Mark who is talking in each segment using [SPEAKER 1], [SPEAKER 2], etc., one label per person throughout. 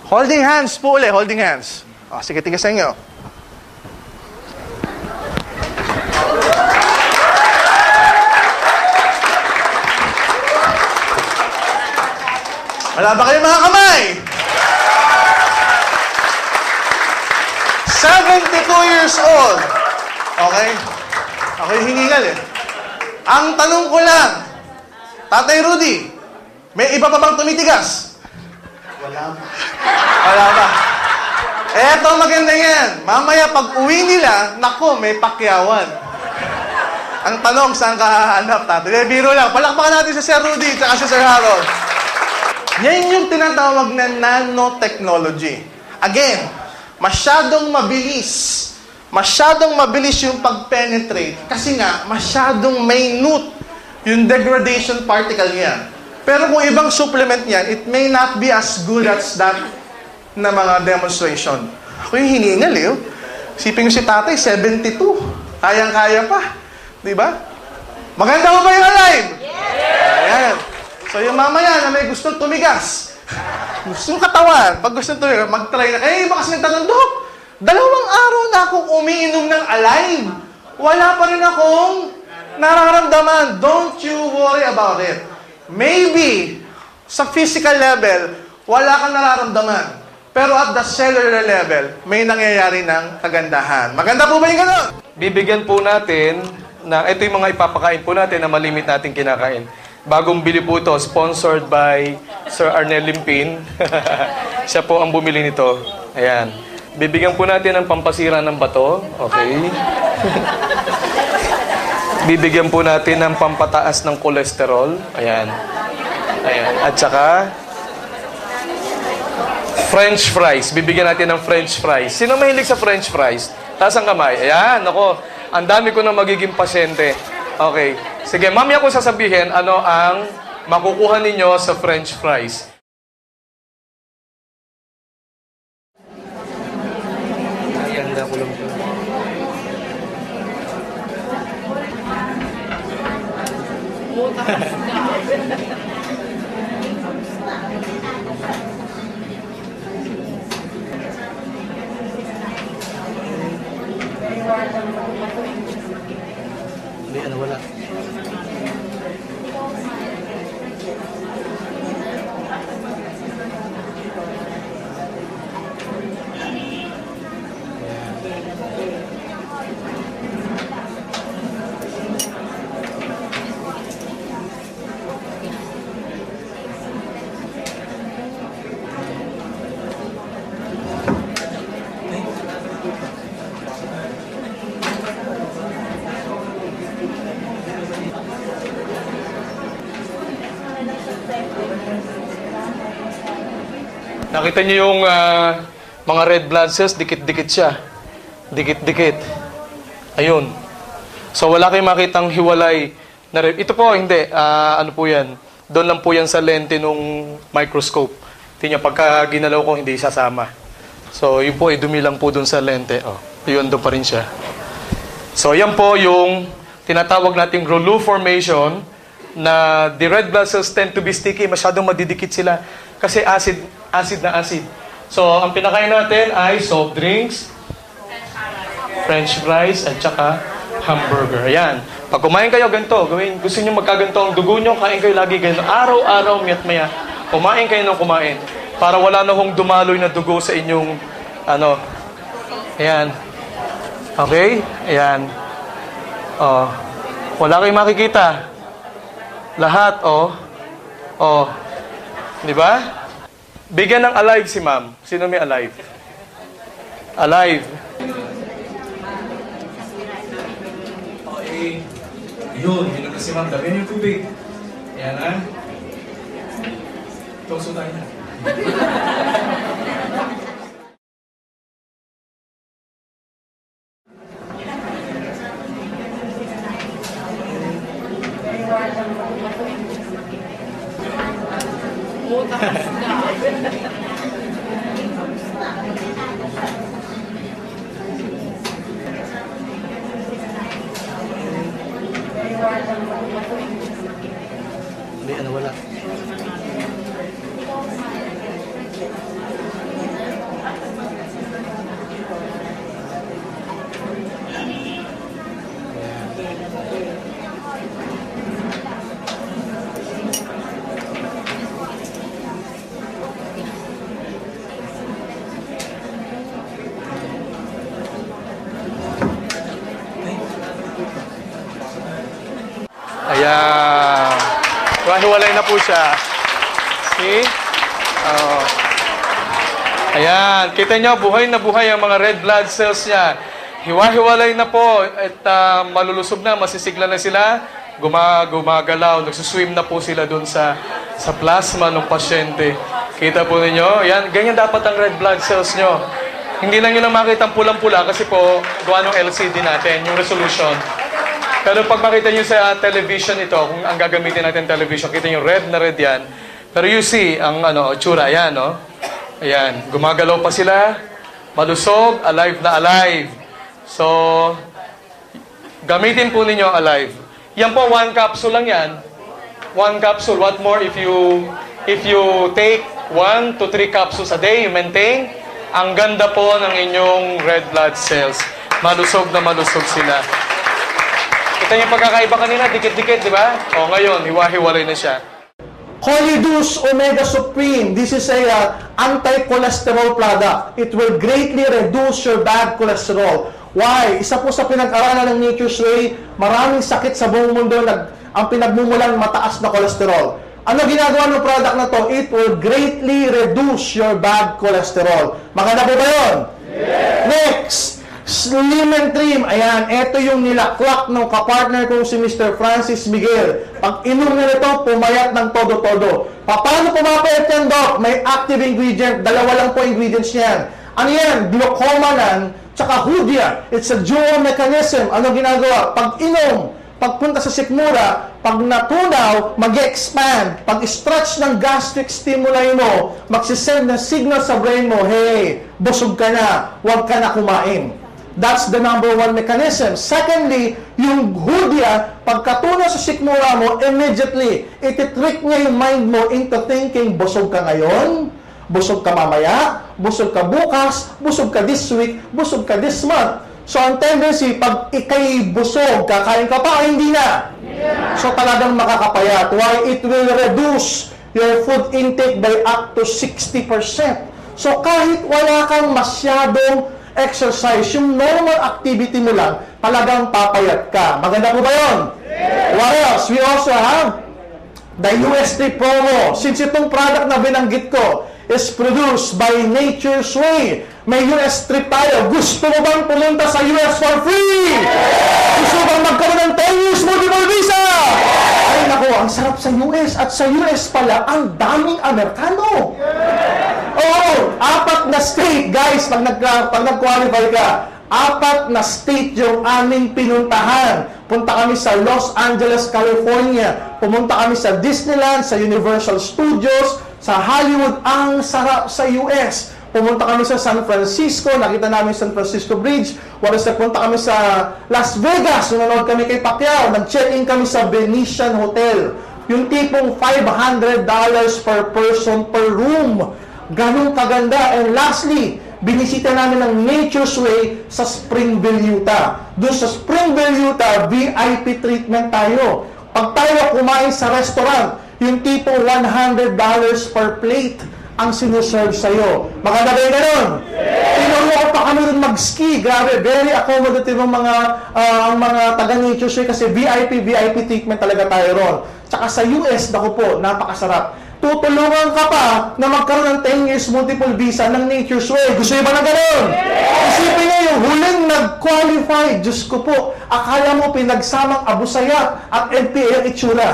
[SPEAKER 1] Holding hands po ulit, holding hands. O, sige, tigasan nyo. Wala ba kayo mga kamay? 72 years old. Okay? Ako yung hiningal eh. Ang tanong ko lang, Tatay Rudy, may iba pa bang tumitigas? Wala pa. Wala pa. Eto, maganda yan. Mamaya pag uwi nila, nako, may pakyawan. Ang tanong, saan ka hahanap, Tatay? Biro lang. Palakpakan natin si Sir Rudy at si Sir Harold. Yan yung tinatawag na nanotechnology. Again, masyadong mabilis yung pag-penetrate kasi nga, masyadong minute yung degradation particle niya. Pero kung ibang supplement niyan, it may not be as good as that na mga demonstration. Ako yung hiningal eh. Sipin ko si tatay, 72. Kayang-kaya pa. Diba? Maganda mo ba yung alive? Yeah! Ayan. So yung mamaya na may gustong tumigas, gustong katawan, pag gustong tumigas, mag-try na. Eh, baka kasi nagtanong, Dok, 2 araw na akong umiinom ng alive. Wala pa rin akong nararamdaman. Don't you worry about it. Maybe, sa physical level, wala kang nararamdaman. Pero at the cellular level, may nangyayari ng kagandahan. Maganda po ba yung gano'n?
[SPEAKER 2] Bibigyan po natin na ito yung mga ipapakain po natin na malimit natin kinakain. Bagong bili po ito, sponsored by Sir Arnel Limpin. Siya po ang bumili nito. Ayan. Bibigyan po natin ng pampasira ng bato. Okay. Bibigyan po natin ng pampataas ng kolesterol. Ayan. Ayan. At saka, French fries. Bibigyan natin ng French fries. Sino mahilig sa French fries? Taas ang kamay. Ayan. Ako, ang dami ko na magiging pasyente. Okay. Sige, mamaya ko sasabihin ano ang makukuha ninyo sa French fries. Ganda ko lang po. Hindi, ano wala. Nakita niyo yung mga red blood cells, dikit-dikit siya. Dikit-dikit. Ayun. So, wala kayong makitang hiwalay na red. Ito po, hindi. Ano po yan? Doon lang po yan sa lente nung microscope. Tingnan, pagka ginalaw ko, hindi sasama. So, yun po, dumi lang po doon sa lente. Oh, yun, doon pa rin siya. So, yan po yung tinatawag nating Rouleau formation na the red blood cells tend to be sticky. Masyadong madidikit sila. Kasi acid na acid. So, ang pinakain natin ay soft drinks, French fries, at saka hamburger. Ayan. Pag kumain kayo, ganito. Gawin, gusto nyo magkaganto ang dugo nyo, kain kayo lagi ganito. Araw-araw, miyat-maya. Kumain kayo ng kumain. Para wala na hong dumaloy na dugo sa inyong, ano. Ayan. Okay? Ayan. Oh. Wala kayong makikita. Lahat, oh. Oh. Di ba? Bigyan ng alive si ma'am. Sino may alive? Alive. Okay. Yun. Yun na si ma'am. Damihan yung tubig. Ayan ha. Toso tayo na. Hindi, ano wala. Ayan. Hiwalay na po siya. See? Oh. Ayan. Kita nyo, buhay na buhay ang mga red blood cells niya. Hiwa-hiwalay na po. At malulusog na, masisigla na sila. Gumagalaw. Nagsuswim na po sila dun sa plasma ng pasyente. Kita po ninyo? Ayan. Ganyan dapat ang red blood cells nyo. Hindi lang yun ang makita ang pulang-pula kasi po gawa ng LCD natin, yung resolution. Pero pag makita nyo sa television ito, kung ang gagamitin natin television, kita nyo red na red yan. Pero you see, ang tsura, ayan, no? Ayan, gumagalaw pa sila, malusog, alive na alive. So, gamitin po ninyo alive. Yan po, 1 capsule lang yan. 1 capsule. What more if you take 1 to 3 capsules a day, you maintain, ang ganda po ng inyong red blood cells. Malusog na malusog sila. Kita niyo pagkakaiba kanina, dikit-dikit, di ba? O ngayon, hiwa-hiwalay na siya.
[SPEAKER 3] Holidus Omega Supreme. This is a anti-cholesterol product. It will greatly reduce your bad cholesterol. Why? Isa po sa pinag-aralan ng Nature's Way, maraming sakit sa buong mundo ang pinagmumulan mataas na cholesterol. Ano ginagawa ng product na to? It will greatly reduce your bad cholesterol. Maganda po ba yun? Yes. Next, Slim and Trim. Ayan, ito yung nilaklak ng kapartner kong si Mr. Francis Miguel. Pag inom na ito, pumayat ng todo-todo. Paano pumapayat yan, Doc? May active ingredient. 2 lang po ingredients niyan. Ano yan? Glucomannan, tsaka Hoodia. It's a dual mechanism. Ano ginagawa? Pag inom, pagpunta sa sikmura, pag natunaw, mag-expand. Pag stretch ng gastric stimuli mo, magsisend ng signal sa brain mo, hey, busog ka na, huwag ka na kumain. That's the number 1 mechanism. Secondly, yung Hoodia, pagkatunaw sa sikmura mo, immediately, ititrick niya yung mind mo into thinking, busog ka ngayon, busog ka mamaya, busog ka bukas, busog ka this week, busog ka this month. So, ang tendency, pag ikay busog, kakain ka pa, hindi na. So, talagang makakapayat. Why? It will reduce your food intake by up to 60%. So, kahit wala kang masyadong exercise, yung normal activity mo lang, talagang papayat ka. Maganda po ba yun? What else? We also have the UST promo. Since itong product na binanggit ko is produced by Nature's Way, may US trip tayo. Gusto mo bang pumunta sa US for free? Gusto mo bang magkaroon ng 10 years multiple visa? Ay naku, ang sarap sa US. At sa US pala, ang daming Amerikano. Oo, 4 na state, guys, pag nag-qualify ka. 4 na state yung aming pinuntahan. Punta kami sa Los Angeles, California. Pumunta kami sa Disneyland, sa Universal Studios, sa Hollywood. Ang sarap sa US. Pumunta kami sa San Francisco, nakita namin San Francisco Bridge. Walis nagpunta kami sa Las Vegas, nanonood kami kay Pacquiao. Nag-check-in kami sa Venetian Hotel. Yung tipong $500 per person per room. Ganun kaganda. And lastly, binisita namin ng Nature's Way sa Springville, Utah. Doon sa Springville, Utah, VIP treatment tayo. Pag tayo kumain sa restaurant, yung tipong $100 per plate ang sinuserve sa'yo. Maganda ba yung ganun? Tinuro pa kami rin mag-ski. Grabe, very accommodative ang mga taga-Nature's Way kasi VIP treatment talaga tayo ron. Tsaka sa US, naku po, napakasarap. Tutulungan ka pa na magkaroon ng 10 years multiple visa ng Nature's Way. Gusto nyo ba na gano'n? Isipin nyo yung huling nag-qualify. Diyos ko po, akala mo pinagsamang Abusaya at NPA ang itsura.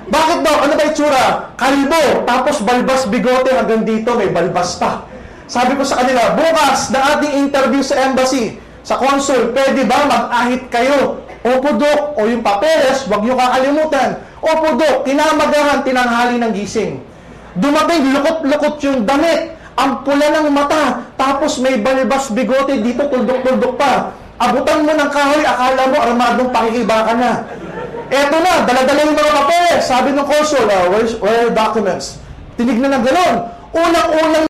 [SPEAKER 3] Bakit daw? Ano ba itsura? Kalbo, tapos balbas bigote hanggang dito, may balbas pa. Sabi ko sa kanila, bukas na ating interview sa embassy, sa consul, pwede ba mag-ahit kayo? Opo, Dok. O yung papeles, huwag nyo kakalimutan. Opo, Dok. Kinamagahan, tinanghali ng gising. Dumating, lukot-lukot yung damit. Ang pula ng mata. Tapos may balbas bigote dito, tuldok-tuldok pa. Abutan mo ng kahoy, akala mo armadong pakikiba ka na. Eto na, dala-dala yung mga papeles. Sabi ng consul, where are your documents? Tinignan ng gano'n. Unang-unang